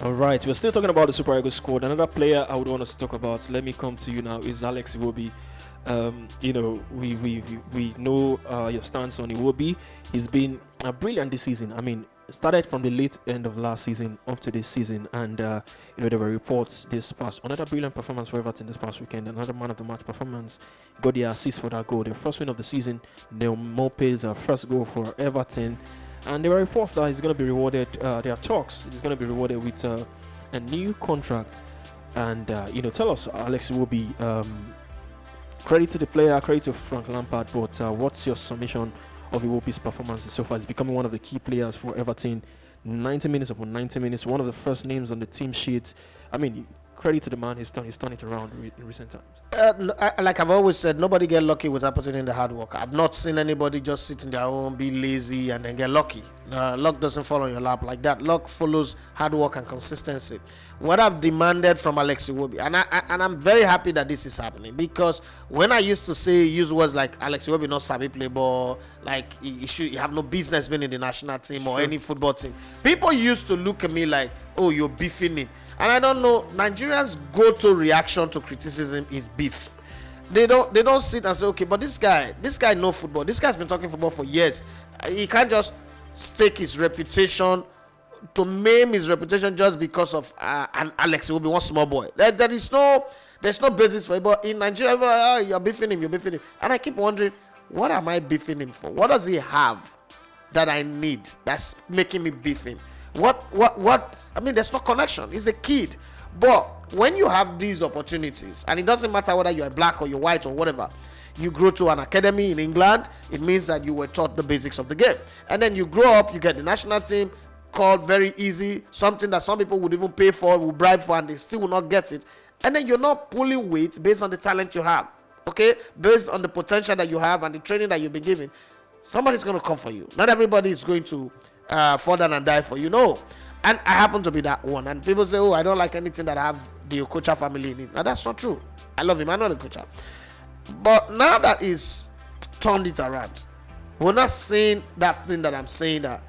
All right, we're still talking about the Super Eagles squad. Another player I would want us to talk about, let me come to you now, is Alex Iwobi. We know your stance on Iwobi. He's been brilliant this season. I mean, started from the late end of last season up to this season, and there were reports this past another brilliant performance for Everton this past weekend. Another man of the match performance. Got the assist for that goal, the first win of the season. Neil Mopes, first goal for Everton. And there are reports that he's going to be rewarded. There are talks. He's going to be rewarded with a new contract. And tell us, Alex Iwobi. Credit to the player, credit to Frank Lampard. But what's your summation of Iwobi's performance so far? He's becoming one of the key players for Everton. 90 minutes upon 90 minutes. One of the first names on the team sheet. I mean, credit to the man. He's turned it around in recent times. Like I've always said, nobody get lucky without putting in the hard work. I've not seen anybody just sit in their home, be lazy, and then get lucky. Luck doesn't fall on your lap like that. Luck follows hard work and consistency. What I've demanded from Alex Iwobi, and I'm very happy that this is happening, because when I used to use words like Alex Iwobi not sabi play ball, like he have no business being in the national team or any football team, people used to look at me like, oh, you're beefing him. And I don't know, Nigerians' go-to reaction to criticism is beef. They don't sit and say, okay, but this guy knows football. This guy's been talking football for years. He can't just stake his reputation, to maim his reputation just because of an Alex Iwobi, one small boy. There's no basis for it. But in Nigeria, people are like, oh, you're beefing him. And I keep wondering, what am I beefing him for? What does he have that I need that's making me beef him? What? I mean, there's no connection. He's a kid. But when you have these opportunities, and it doesn't matter whether you're black or you're white or whatever, you grow to an academy in England, it means that you were taught the basics of the game. And then you grow up, you get the national team, called very easy, something that some people would even pay for, will bribe for, and they still will not get it. And then you're not pulling weight based on the talent you have, okay? Based on the potential that you have and the training that you've been given. Somebody's going to come for you. Not everybody is going to fall down and die for you, no. And I happen to be that one. And people say, oh, I don't like anything that have the Okocha family in it. Now, that's not true. I love him. I know the Okocha. But now that he's turned it around, we're not saying that thing that I'm saying, that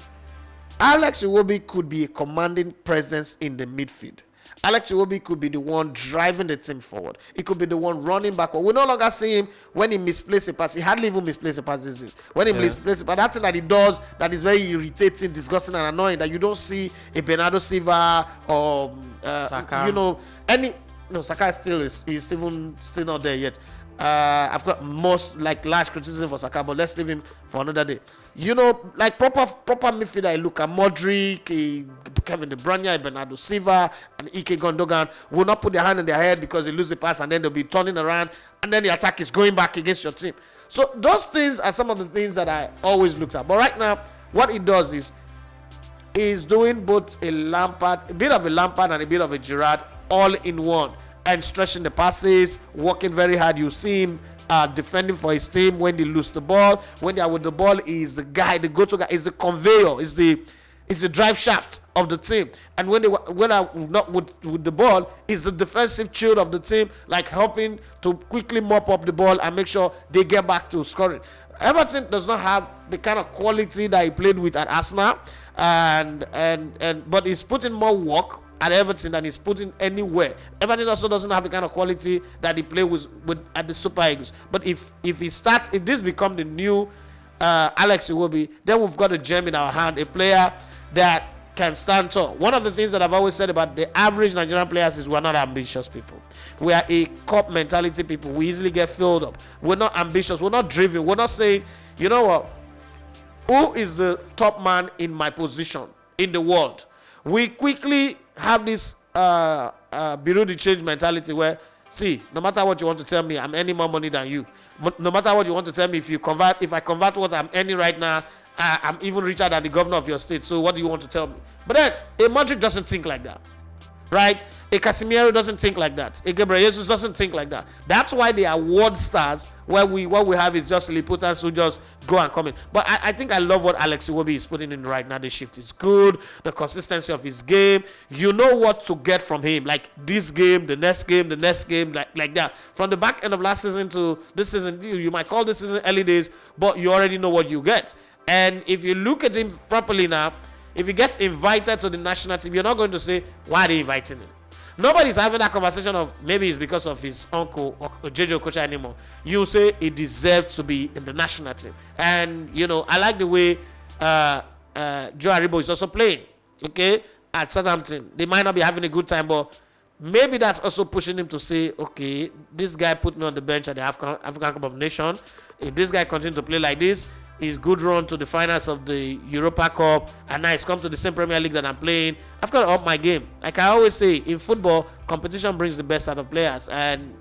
Alex Iwobi could be a commanding presence in the midfield. Alex Iwobi could be the one driving the team forward. He could be the one running backward. We no longer see him when he misplaces a pass. He hardly even misplaces a pass these days. When he misplaces, but that thing that he does that is very irritating, disgusting, and annoying, that you don't see a Bernardo Silva or Saka. Saka is still not there yet. I've got most large criticism for Saka, but let's leave him for another day. Like proper midfielder, I look at Modric, Kevin De Bruyne, Bernardo Silva, and Ike Gundogan will not put their hand in their head because they lose the pass, and then they'll be turning around, and then the attack is going back against your team. So those things are some of the things that I always looked at. But right now, what he does is he's doing both a bit of a Lampard and a bit of a Gerrard all in one, and stretching the passes, working very hard. You see him defending for his team when they lose the ball. When they are with the ball, he's the guy, the go-to guy, is the conveyor, is the drive shaft of the team. And when are not with the ball, is the defensive shield of the team, like helping to quickly mop up the ball and make sure they get back to scoring. Everton does not have the kind of quality that he played with at Arsenal, but he's putting more work at Everton than he's putting anywhere. Everton also doesn't have the kind of quality that he played with at the Super Eagles. But if this becomes the new Alex Iwobi, then we've got a gem in our hand, a player that can stand tall. One of the things that I've always said about the average Nigerian players is we're not ambitious people. We are a cup mentality people. We easily get filled up. We're not ambitious. We're not driven. We're not saying, you know what, who is the top man in my position in the world? We quickly have this below the change mentality where, see, no matter what you want to tell me, I'm earning more money than you. No matter what you want to tell me, if I convert what I'm earning right now, I'm even richer than the governor of your state. So what do you want to tell me? But then a Modric doesn't think like that, right? A Casemiro doesn't think like that. A Gabriel Jesus doesn't think like that. That's why they are world stars. What we have is just Lilliputans who just go and come in. But I think I love what Alex Iwobi is putting in right now. The shift is good. The consistency of his game. You know what to get from him. Like this game, the next game, like that. From the back end of last season to this season, you might call this season early days, but you already know what you get. And if you look at him properly now, if he gets invited to the national team, you're not going to say, why are they inviting him? Nobody's having that conversation of maybe it's because of his uncle or JJ Okocha anymore. You say he deserves to be in the national team. And, I like the way Joe Aribo is also playing, okay, at Southampton. They might not be having a good time, but maybe that's also pushing him to say, okay, this guy put me on the bench at the African Cup of Nations. If this guy continues to play like this, his good run to the finals of the Europa Cup, and now he's come to the same Premier League that I'm playing, I've got to up my game. Like I always say, in football, competition brings the best out of players. And,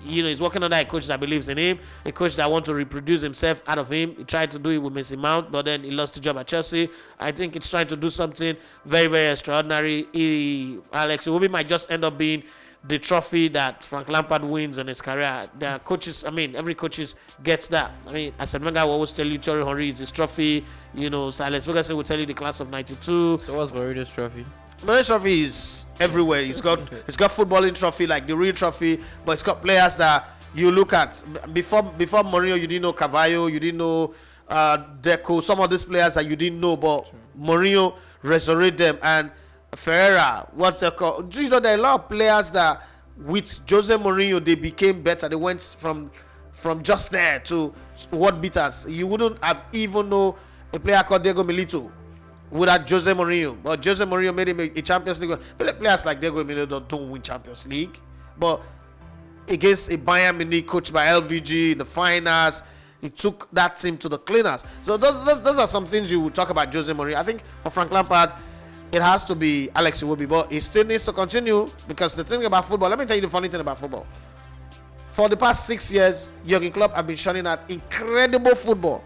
he's working under a coach that believes in him, a coach that wants to reproduce himself out of him. He tried to do it with Mason Mount, but then he lost the job at Chelsea. I think it's trying to do something very, very extraordinary. Alex Iwobi might just end up being the trophy that Frank Lampard wins in his career. The coaches, every coach gets that. As Wenger will always tell you, Thierry Henry is his trophy. Sir Alex Ferguson will tell you the class of '92. So what's Mourinho's trophy? Mourinho's trophy is everywhere. He's got footballing trophy, like the real trophy, but it's got players that you look at. Before Mourinho, you didn't know Carvalho, you didn't know Deco, some of these players that you didn't know, but Mourinho resurrected them. And Ferreira, what's they called? There are a lot of players that with Jose Mourinho they became better. They went from just there to what beat us. You wouldn't have even know a player called Diego Milito without Jose Mourinho. But Jose Mourinho made him a Champions League. Players like Diego Milito don't win Champions League, but against a Bayern Munich coached by LVG in the finals, he took that team to the cleaners. So those are some things you would talk about Jose Mourinho. I think for Frank Lampard, it has to be Alex Iwobi, but he still needs to continue, because the thing about football, let me tell you the funny thing about football. For the past 6 years, Jurgen Klopp have been showing out incredible football.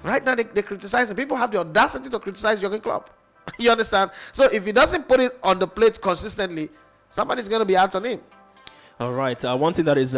Right now, they criticize him. People have the audacity to criticize Jurgen Klopp. You understand? So if he doesn't put it on the plate consistently, somebody's going to be out on him. All right. One thing that is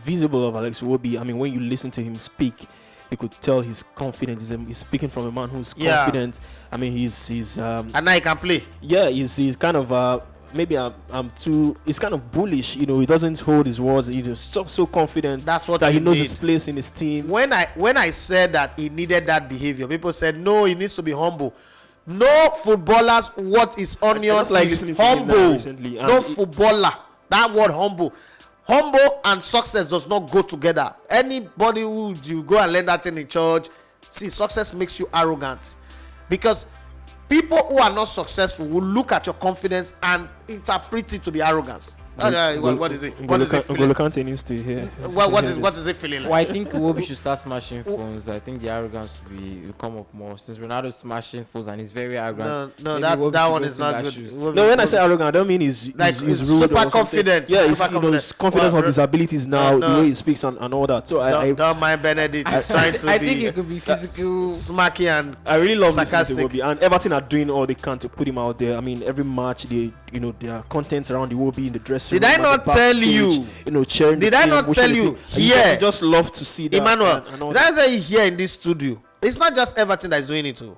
visible of Alex Iwobi, when you listen to him speak, you could tell he's confident. He's speaking from a man who's confident. He's and now he can play. Yeah, he's kind of maybe I'm too. He's kind of bullish. He doesn't hold his words. He's just so confident. That's what that he knows need. his place in his team. When I said that he needed that behavior, people said no, he needs to be humble. No footballers, what is onion like is humble. No footballer, that word humble. Humble and success does not go together. Anybody who you go and learn that thing in church, see, success makes you arrogant. Because people who are not successful will look at your confidence and interpret it to be arrogance. What is it? What is it feeling? Kante needs to hear. What is it feeling like? Well, I think Iwobi should start smashing phones. I think the arrogance will come up more, since Ronaldo's smashing phones and he's very arrogant. No, that one is not good. No, when I say arrogant, I don't mean he's rude super confident. Yeah, his confidence of his abilities now, the way he speaks and all that. So don't mind Benedict. He's trying to I think it could be physical, smacky, and I really love sarcastic. Iwobi, and Everton are doing all they can to put him out there. Every match there are contents around Iwobi in the dressing room. Did I not tell you? Cheering. Did I not tell you? Yeah, you just love to see that. Emmanuel, that's why here in this studio. It's not just Everton that is doing it too.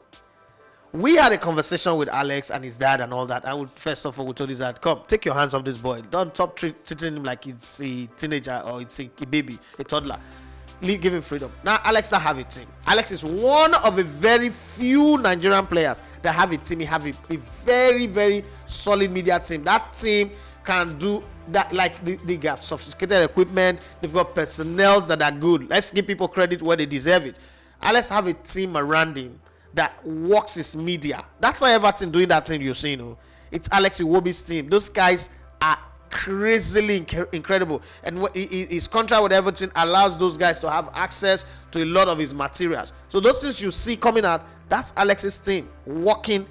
We had a conversation with Alex and his dad and all that. And first of all, we told his dad, come, take your hands off this boy. Don't stop treating him like it's a teenager or it's a baby, a toddler. Give him freedom. Now, Alex doesn't have a team. Alex is one of the very few Nigerian players that have a team. He have a very, very solid media team. That team can do that. Like they got sophisticated equipment. They've got personnel that are good. Let's give people credit where they deserve it. Alex have a team around him that works his media. That's not Everton doing that thing you're seeing. It's Alex Iwobi's team. Those guys are crazily incredible, and his contract with Everton allows those guys to have access to a lot of his materials. So those things you see coming out, that's Alex's team working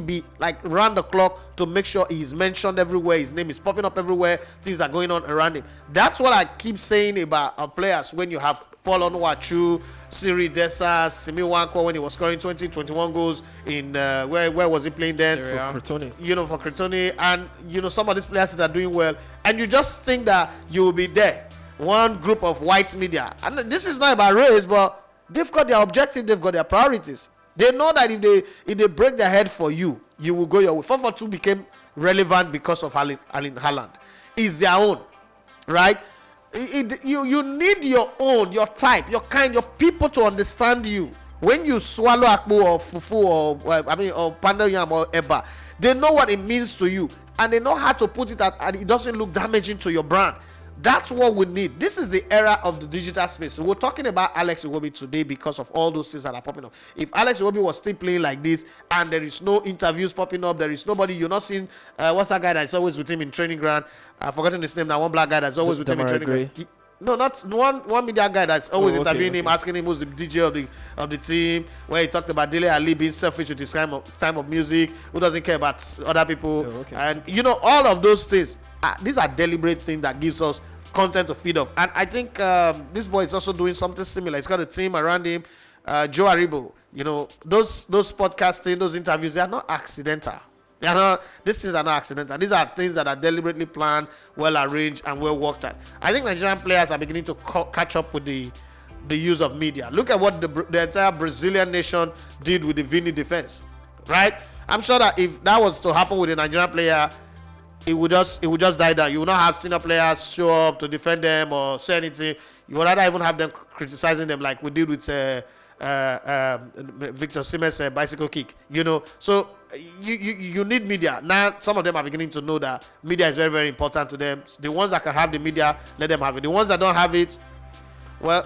be like round the clock to make sure he's mentioned everywhere, his name is popping up everywhere, things are going on around him. That's what I keep saying about our players. When you have Paul Onuachu, Siri Dessa, Simi Wanko, when he was scoring 21 goals in where was he playing then? For Crotone. For Crotone, and some of these players that are doing well, and you just think that you will be there. One group of white media, and this is not about race, but they've got their objective, they've got their priorities. They know that if they break their head for you, you will go your way. 442 became relevant because of Erling Haaland. It's their own, right? You need your own, your type, your kind, your people to understand you. When you swallow akpu or fufu or panda yam or eba, they know what it means to you, and they know how to put it out, and it doesn't look damaging to your brand. That's what we need. This is the era of the digital space. We're talking about Alex Iwobi today because of all those things that are popping up. If Alex Iwobi was still playing like this and there is no interviews popping up, there is nobody, you're not seeing, what's that guy that's always with him in training ground? I've forgotten his name now, one black guy that's always with him in training ground. No, not one media guy that's always interviewing him, asking him who's the DJ of the team, where he talked about Dele Ali being selfish with his time of music, who doesn't care about other people. And all of those things, these are deliberate things that gives us content to feed off. And I think this boy is also doing something similar. He's got a team around him. Joe Aribo, those podcasting, those interviews, they are not accidental. These things are not accidental. These are things that are deliberately planned, well arranged, and well worked at. I think Nigerian players are beginning to catch up with the use of media. Look at what the entire Brazilian nation did with the Vini defense, right? I'm sure that if that was to happen with a Nigerian player, it would just die down. You will not have senior players show up to defend them or say anything. You would rather even have them criticizing them like we did with Victor Siemens' bicycle kick. So you need media. Now some of them are beginning to know that media is very, very important to them. The ones that can have the media, let them have it. The ones that don't have it, well,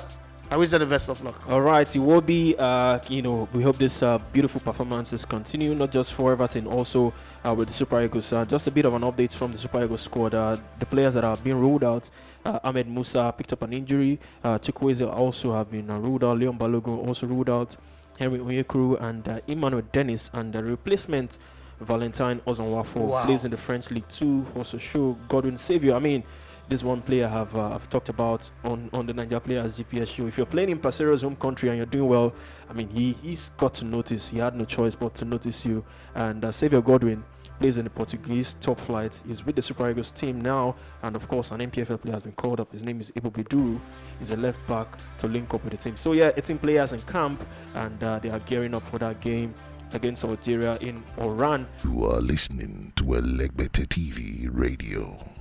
I wish them the best of luck. All right, it will be, we hope this beautiful performances continue, not just for Everton, also with the Super Eagles. Just a bit of an update from the Super Eagles squad. The players that have been ruled out, Ahmed Musa picked up an injury. Chukwueze also have been ruled out. Leon Balogun also ruled out. Henry Onyekuru and Emmanuel Dennis, and the replacement Valentine Ozanwafo plays in the French League 2. Also show Godwin Saviour. I mean, this one player I've talked about on the Nigeria Players GPS show. If you're playing in Parceiro's home country and you're doing well, I mean, he's got to notice. He had no choice but to notice you. And Saviour Godwin plays in the Portuguese top flight. He's with the Super Eagles team now, and of course an MPFL player has been called up. His name is Iwobi. He's a left back to link up with the team. So yeah, 18 players in camp, and they are gearing up for that game against Algeria in Oran. You are listening to Elegbete TV Radio.